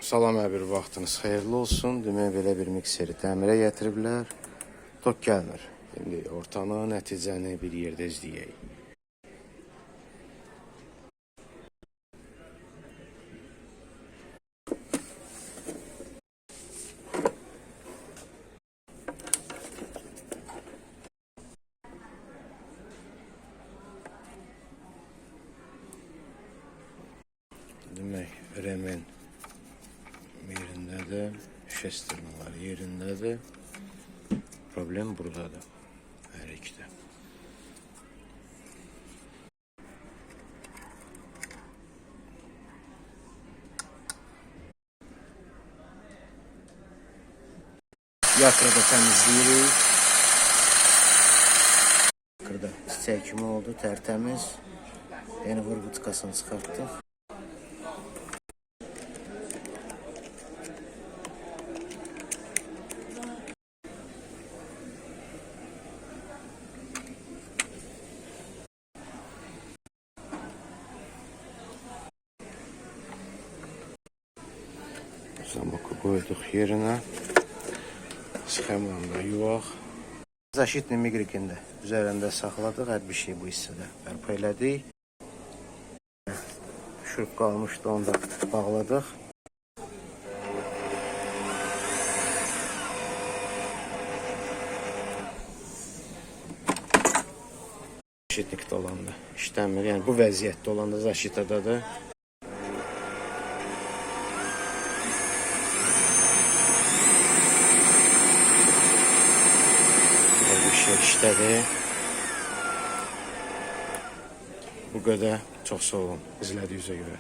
Salam bir vaxtınız xeyirli olsun. Demək belə bir mikseri təmirə gətiriblər. Tok gəlmir. İndi ortanı, nəticəni bir yerdə izləyək. Demək, remen yerindədir, şesternalar yerindədir. Problem buradadır, hər ikide. Yakrada təmizləyirik. Yakrada çiçək kimi oldu, tərtəmiz. Yeni vurğutkasını çıxartdıq. Zamok'u koyduk yerine. Sxemlanı da yuvaq. Zaşitli migrikində üzərində saxladıq. Hər bir şey bu hissədə bərpa elədik. Şurub qalmışdı, onu da bağladıq. Zaşitlikdə olanda işləmir. Yəni bu vəziyyətdə olanda zaşitadadır. İşlədi. Bu qədər. Çox sağ olun izlədiyinizə görə.